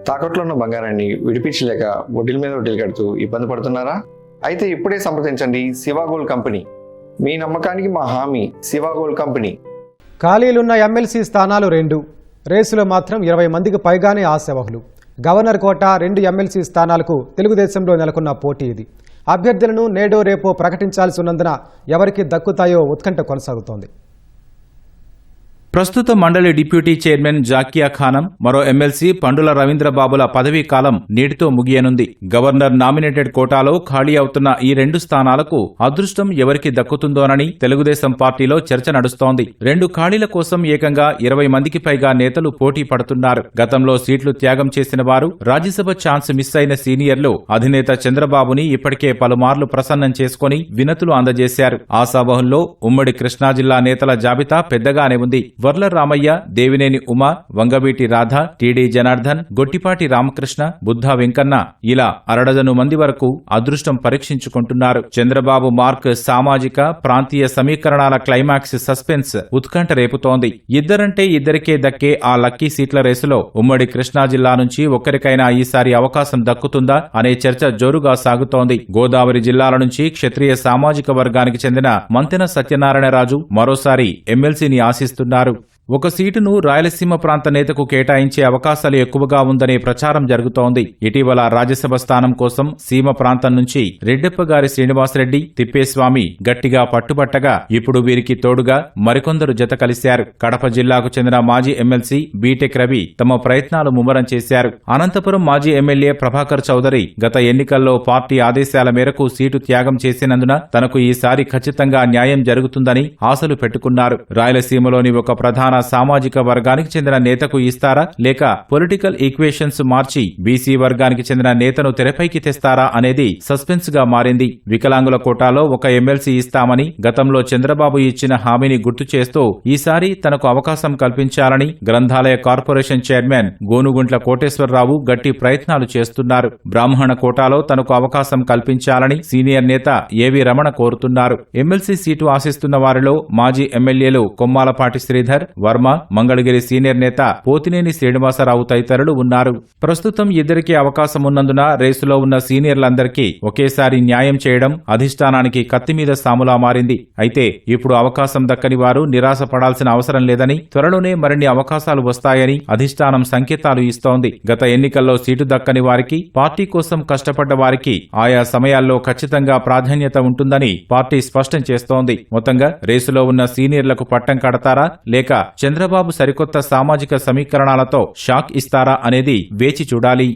తాకట్లో ఉన్న బంగారాన్ని విడిపించలేక వడ్డీల మీద వడ్డీలు కడుతూ ఇబ్బంది పడుతున్నారా? అయితే ఇప్పుడే సంప్రదించండి శివ గోల్డ్ కంపెనీ. మీ నమ్మకానికి మా హామీ శివ గోల్డ్ కంపెనీ. ఖాళీలున్న ఎమ్మెల్సీ స్థానాలు 2, రేసులో మాత్రం 20 మందికి పైగానే ఆశావహులు. గవర్నర్ కోట 2 ఎమ్మెల్సీ స్థానాలకు తెలుగుదేశంలో నెలకొన్న పోటీ ఇది. అభ్యర్థులను నేడో రేపో ప్రకటించాల్సి ఉన్నందున ఎవరికి దక్కుతాయో ఉత్కంఠ కొనసాగుతోంది. ప్రస్తుత మండలి డిప్యూటీ చైర్మన్ జాకియా ఖానం, మరో ఎమ్మెల్సీ పండుల రవీంద్రబాబుల పదవీ కాలం నేటితో ముగియనుంది. గవర్నర్ నామినేటెడ్ కోటాలో ఖాళీ అవుతున్న ఈ 2 స్థానాలకు అదృష్టం ఎవరికి దక్కుతుందోనని తెలుగుదేశం పార్టీలో చర్చ నడుస్తోంది. 2 ఖాళీల కోసం ఏకంగా 20 మందికి పైగా నేతలు పోటీ పడుతున్నారు. గతంలో సీట్లు త్యాగం చేసిన వారు, రాజ్యసభ ఛాన్స్ మిస్ అయిన సీనియర్లు అధినేత చంద్రబాబుని ఇప్పటికే పలుమార్లు ప్రసన్నం చేసుకుని వినతులు అందజేశారు. ఆశావహుల్లో ఉమ్మడి కృష్ణా జిల్లా నేతల జాబితా పెద్దగానే ఉంది. వర్ల రామయ్య, దేవినేని ఉమా, వంగవీటి రాధ, టీడీ జనార్దన్, గొట్టిపాటి రామకృష్ణ, బుద్ధా వెంకన్న ఇలా 6 మంది వరకు అదృష్టం పరీక్షించుకుంటున్నారు. చంద్రబాబు మార్క్ సామాజిక, ప్రాంతీయ సమీకరణాల క్లైమాక్స్ సస్పెన్స్ ఉత్కంఠ రేపుతోంది. ఇద్దరంటే ఇద్దరికే దక్కే ఆ లక్కీ సీట్ల రేసులో ఉమ్మడి కృష్ణా జిల్లా నుంచి ఒక్కరికైనా ఈసారి అవకాశం దక్కుతుందా అనే చర్చ జోరుగా సాగుతోంది. గోదావరి జిల్లాల నుంచి క్షత్రియ సామాజిక వర్గానికి చెందిన మంతెన సత్యనారాయణరాజు మరోసారి ఎమ్మెల్సీని ఆశిస్తున్నారు. ఒక సీటును రాయలసీమ ప్రాంత నేతకు కేటాయించే అవకాశాలు ఎక్కువగా ఉందనే ప్రచారం జరుగుతోంది. ఇటీవల రాజ్యసభ స్థానం కోసం సీమ ప్రాంతం నుంచి రెడ్డెప్పగారి శ్రీనివాసరెడ్డి, తిప్పేస్వామి గట్టిగా పట్టుబట్టగా ఇప్పుడు వీరికి తోడుగా మరికొందరు జత కలిశారు. కడప జిల్లాకు చెందిన మాజీ ఎమ్మెల్సీ బీటెక్ రవి తమ ప్రయత్నాలు ముమ్మరం చేశారు. అనంతపురం మాజీ ఎమ్మెల్యే ప్రభాకర్ చౌదరి గత ఎన్నికల్లో పార్టీ ఆదేశాల మేరకు సీటు త్యాగం చేసినందున తనకు ఈసారి ఖచ్చితంగా న్యాయం జరుగుతుందని ఆశలు పెట్టుకున్నారు. రాయలసీమలోని ఒక ప్రధాన సామాజిక వర్గానికి చెందిన నేతకు ఇస్తారా, లేక పొలిటికల్ ఈక్వేషన్స్ మార్చి బీసీ వర్గానికి చెందిన నేతను తెరపైకి తెస్తారా అనేది సస్పెన్స్ గా మారింది. వికలాంగుల కోటాలో ఒక ఎమ్మెల్సీ ఇస్తామని గతంలో చంద్రబాబు ఇచ్చిన హామీని గుర్తు చేస్తూ ఈసారి తనకు అవకాశం కల్పించాలని గ్రంథాలయ కార్పొరేషన్ చైర్మన్ గోనుగుంట్ల కోటేశ్వరరావు గట్టి ప్రయత్నాలు చేస్తున్నారు. బ్రాహ్మణ కోటాలో తనకు అవకాశం కల్పించాలని సీనియర్ నేత ఏవి రమణ కోరుతున్నారు. ఎమ్మెల్సీ సీటు ఆశిస్తున్న వారిలో మాజీ ఎమ్మెల్యేలు కొమ్మాలపాటి శ్రీధర్, వర్మ, మంగళగిరి సీనియర్ నేత పోతినేని శ్రీనివాసరావు తదితరులు ఉన్నారు. ప్రస్తుతం ఇద్దరికీ అవకాశం ఉన్నందున రేసులో ఉన్న సీనియర్లందరికీ ఒకేసారి న్యాయం చేయడం అధిష్టానానికి కత్తిమీద సాములా మారింది. అయితే ఇప్పుడు అవకాశం దక్కని వారు నిరాశ పడాల్సిన అవసరం లేదని, త్వరలోనే మరిన్ని అవకాశాలు వస్తాయని అధిష్టానం సంకేతాలు ఇస్తోంది. గత ఎన్నికల్లో సీటు దక్కని వారికి, పార్టీ కోసం కష్టపడ్డ వారికి ఆయా సమయాల్లో ఖచ్చితంగా ప్రాధాన్యత ఉంటుందని పార్టీ స్పష్టం చేస్తోంది. మొత్తంగా రేసులో ఉన్న సీనియర్లకు పట్టం కడతారా, లేక చంద్రబాబు సరికొత్త సామాజిక సమీకరణాలతో షాక్ ఇస్తారా అనేది వేచి చూడాలి.